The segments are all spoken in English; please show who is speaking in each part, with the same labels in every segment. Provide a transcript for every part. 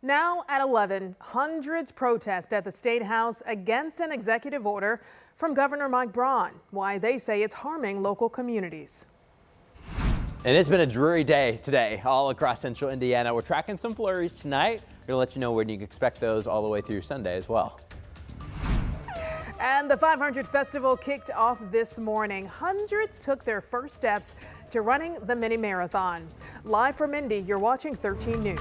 Speaker 1: Now at 11, hundreds protest at the State House against an executive order from Governor Mike Braun. Why they say it's harming local communities.
Speaker 2: And it's been a dreary day today all across central Indiana. We're tracking some flurries tonight. We're going to let you know when you can expect those all the way through Sunday as well.
Speaker 1: And the 500 Festival kicked off this morning. Hundreds took their first steps to running the mini marathon. Live from Indy, you're watching 13 News.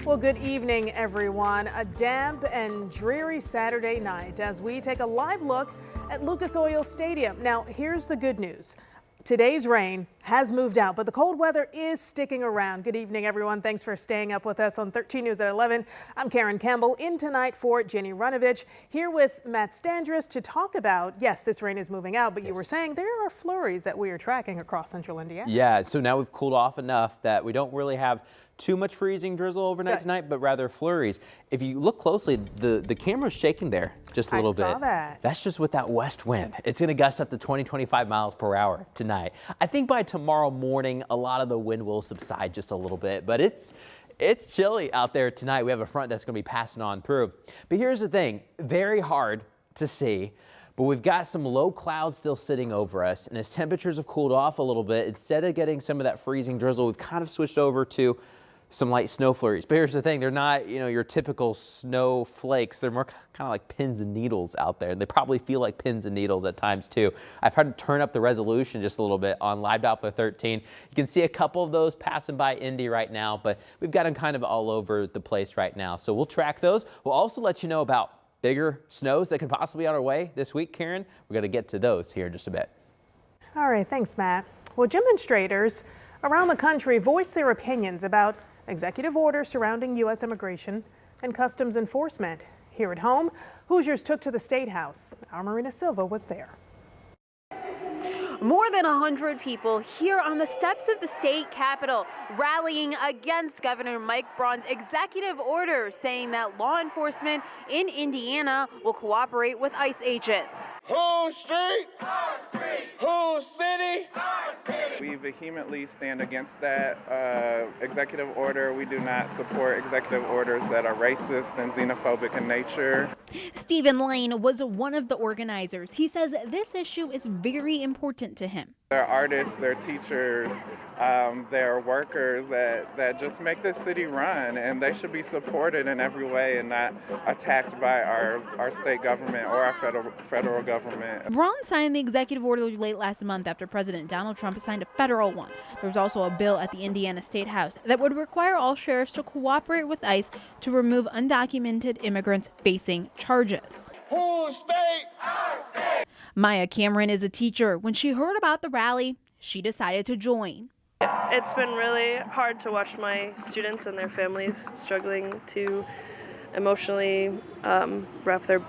Speaker 1: Well, good evening, everyone. A damp and dreary Saturday night as we take a live look at Lucas Oil Stadium. Now, here's the good news. Today's rain has moved out, but the cold weather is sticking around. Good evening, everyone. Thanks for staying up with us on 13 News at 11. I'm Karen Campbell, in tonight for Jenny Runovich, here with Matt Standris to talk about, yes, this rain is moving out, but you were saying there are flurries that we are tracking across central Indiana.
Speaker 2: Yeah, so now we've cooled off enough that we don't really have too much freezing drizzle overnight tonight, but rather flurries. If you look closely, the camera's shaking there just a little bit.
Speaker 1: I saw that.
Speaker 2: That's just with that west wind. It's going to gust up to 20-25 miles per hour tonight. I think by tomorrow morning, a lot of the wind will subside just a little bit, but it's chilly out there tonight. We have a front that's going to be passing on through. But here's the thing, very hard to see. But we've got some low clouds still sitting over us, and as temperatures have cooled off a little bit, instead of getting some of that freezing drizzle, we've kind of switched over to some light snow flurries. But here's the thing, they're not, your typical snow flakes. They're more kind of like pins and needles out there, and they probably feel like pins and needles at times too. I've had to turn up the resolution just a little bit on Live Doppler 13. You can see a couple of those passing by Indy right now, but we've got them kind of all over the place right now. So we'll track those. We'll also let you know about bigger snows that could possibly be on our way this week, Karen. We're going to get to those here in just a bit.
Speaker 1: All right, thanks, Matt. Well, demonstrators around the country voiced their opinions about executive orders surrounding U.S. immigration and customs enforcement. Here at home, Hoosiers took to the State House. Our Marina Silva was there.
Speaker 3: More than 100 people here on the steps of the state capitol rallying against Governor Mike Braun's executive order saying that law enforcement in Indiana will cooperate with ICE agents.
Speaker 4: Whose streets? Our streets. Whose city?
Speaker 5: Our city. We vehemently stand against that executive order. We do not support executive orders that are racist and xenophobic in nature.
Speaker 3: Stephen Lane was one of the organizers. He says this issue is very important to him.
Speaker 5: They're artists, they're teachers, they're workers that just make this city run, and they should be supported in every way and not attacked by our state government or our federal government.
Speaker 3: Braun signed the executive order late last month after President Donald Trump signed a federal one. There was also a bill at the Indiana State House that would require all sheriffs to cooperate with ICE to remove undocumented immigrants facing charges.
Speaker 4: Whose state? Our state.
Speaker 3: Maya Cameron is a teacher. When she heard about the rally, she decided to join.
Speaker 6: It's been really hard to watch my students and their families struggling to emotionally wrap their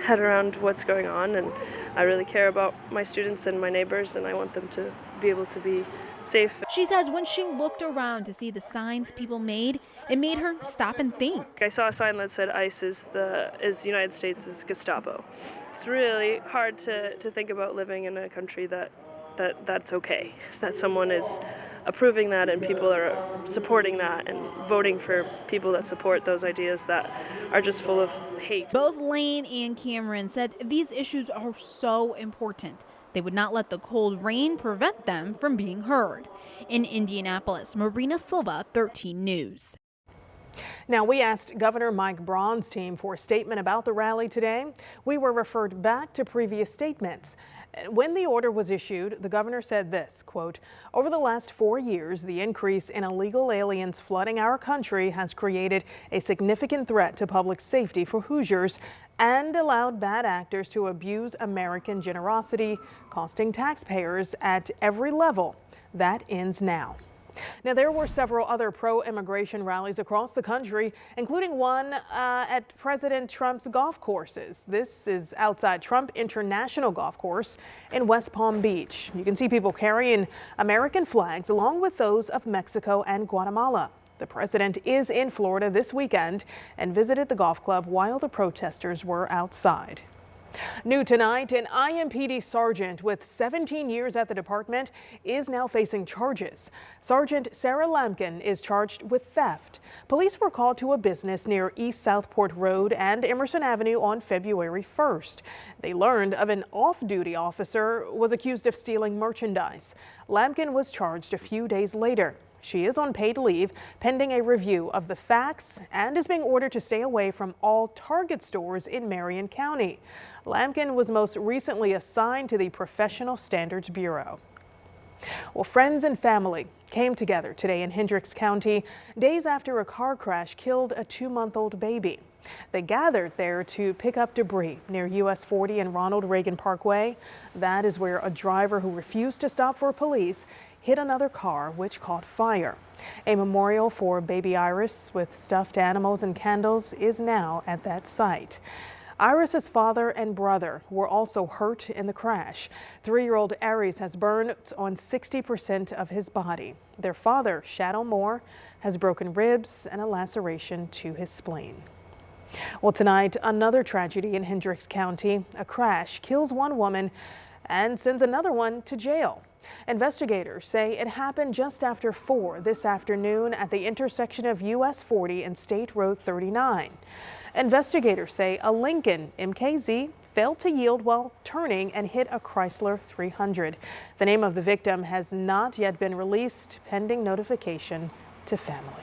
Speaker 6: head around what's going on, and I really care about my students and my neighbors, and I want them to be able to be safe.
Speaker 3: She says when she looked around to see the signs people made, it made her stop and think.
Speaker 6: I saw a sign that said ICE is United States' Gestapo. It's really hard to think about living in a country that's okay, that someone is approving that and people are supporting that and voting for people that support those ideas that are just full of hate.
Speaker 3: Both Lane and Cameron said these issues are so important. They would not let the cold rain prevent them from being heard. In Indianapolis, Marina Silva, 13 News.
Speaker 1: Now, we asked Governor Mike Braun's team for a statement about the rally today. We were referred back to previous statements. When the order was issued, the governor said this, quote, "Over the last 4 years, the increase in illegal aliens flooding our country has created a significant threat to public safety for Hoosiers and allowed bad actors to abuse American generosity, costing taxpayers at every level. That ends now." Now, there were several other pro-immigration rallies across the country, including one at President Trump's golf courses. This is outside Trump International Golf Course in West Palm Beach. You can see people carrying American flags along with those of Mexico and Guatemala. The president is in Florida this weekend and visited the golf club while the protesters were outside. New tonight, an IMPD sergeant with 17 years at the department is now facing charges. Sergeant Sarah Lampkin is charged with theft. Police were called to a business near East Southport Road and Emerson Avenue on February 1st. They learned of an off-duty officer was accused of stealing merchandise. Lampkin was charged a few days later. She is on paid leave pending a review of the facts and is being ordered to stay away from all Target stores in Marion County. Lampkin was most recently assigned to the Professional Standards Bureau. Well, friends and family came together today in Hendricks County days after a car crash killed a 2-month-old baby. They gathered there to pick up debris near US 40 and Ronald Reagan Parkway. That is where a driver who refused to stop for police hit another car, which caught fire. A memorial for baby Iris with stuffed animals and candles is now at that site. Iris's father and brother were also hurt in the crash. 3-year-old Aries has burns on 60% of his body. Their father, Shadow Moore, has broken ribs and a laceration to his spleen. Well, tonight, another tragedy in Hendricks County. A crash kills one woman and sends another one to jail. Investigators say it happened just after 4 this afternoon at the intersection of US 40 and State Road 39. Investigators say a Lincoln MKZ failed to yield while turning and hit a Chrysler 300. The name of the victim has not yet been released, pending notification to family.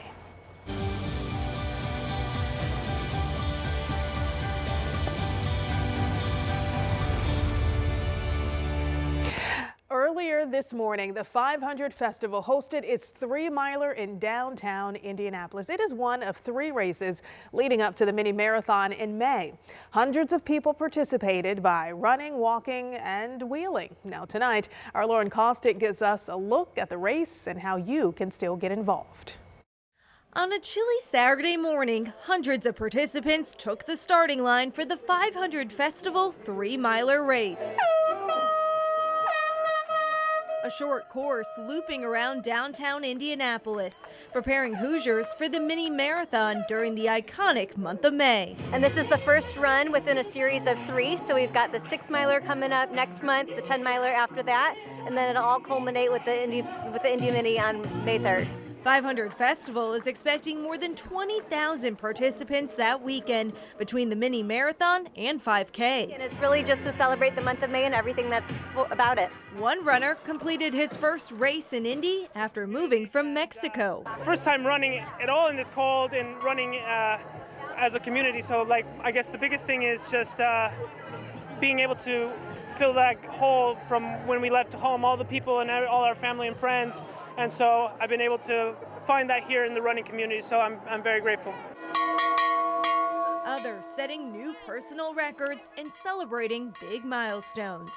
Speaker 1: Earlier this morning, the 500 Festival hosted its 3-miler in downtown Indianapolis. It is one of 3 races leading up to the mini marathon in May. Hundreds of people participated by running, walking, and wheeling. Now tonight, our Lauren Kostick gives us a look at the race and how you can still get involved.
Speaker 7: On a chilly Saturday morning, hundreds of participants took the starting line for the 500 Festival 3-miler race. A short course looping around downtown Indianapolis, preparing Hoosiers for the mini marathon during the iconic month of May.
Speaker 8: And this is the first run within a series of 3. So we've got the 6-miler coming up next month, the 10-miler after that, and then it'll all culminate with the Indy Mini on May 3rd.
Speaker 7: 500 Festival is expecting more than 20,000 participants that weekend between the mini marathon and 5K.
Speaker 8: And it's really just to celebrate the month of May and everything that's about it.
Speaker 7: One runner completed his first race in Indy after moving from Mexico.
Speaker 9: First time running at all in this cold and running as a community. So I guess the biggest thing is just being able to fill that hole from when we left home, all the people and all our family and friends. And so I've been able to find that here in the running community, so I'm very grateful.
Speaker 7: Others setting new personal records and celebrating big milestones.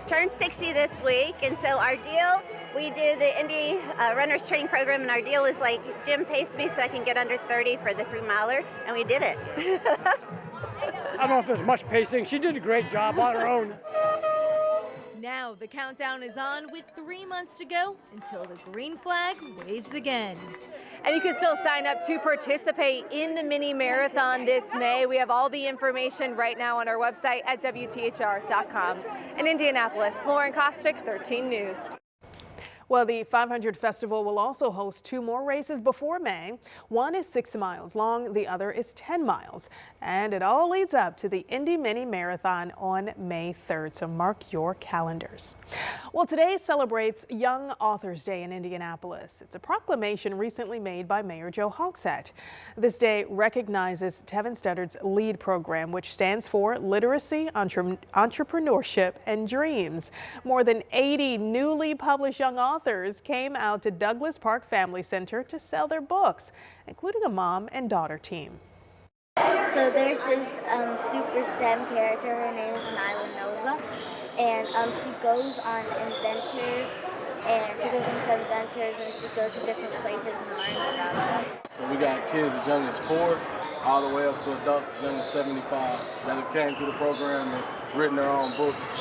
Speaker 10: Turned 60 this week, and so our deal, we do the Indy Runners Training Program, and our deal was like, Jim paced me so I can get under 30 for the 3-miler, and we did it.
Speaker 11: I don't know if there's much pacing. She did a great job on her own.
Speaker 7: Now the countdown is on with 3 months to go until the green flag waves again.
Speaker 8: And you can still sign up to participate in the mini marathon this May. We have all the information right now on our website at WTHR.com. In Indianapolis, Lauren Kostick, 13 News. Well, the 500 Festival will also host 2 more races before May. One is 6 miles long, the other is 10 miles. And it all leads up to the Indy Mini Marathon on May 3rd, so mark your calendars. Well, today celebrates Young Authors Day in Indianapolis. It's a proclamation recently made by Mayor Joe Hogsett. This day recognizes Tevin Studard's LEAD program, which stands for Literacy, Entrepreneurship, and Dreams. More than 80 newly published young authors came out to Douglas Park Family Center to sell their books, including a mom and daughter team.
Speaker 12: So there's this super STEM character, her name is Nyla Nova, and she goes on adventures, and she goes on STEM adventures, and she goes to different places and learns about them.
Speaker 13: So we got kids as young as 4, all the way up to adults as young as 75 that have came through the program and written their own books.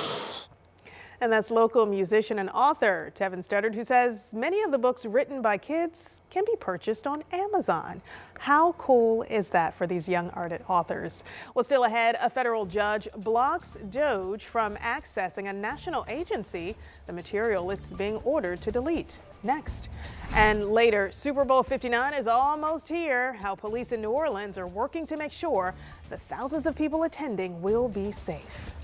Speaker 1: And that's local musician and author Tevin Studdard, who says many of the books written by kids can be purchased on Amazon. How cool is that for these young authors? Well, still ahead, a federal judge blocks Doge from accessing a national agency, the material it's being ordered to delete. Next. And later, Super Bowl 59 is almost here. How police in New Orleans are working to make sure the thousands of people attending will be safe.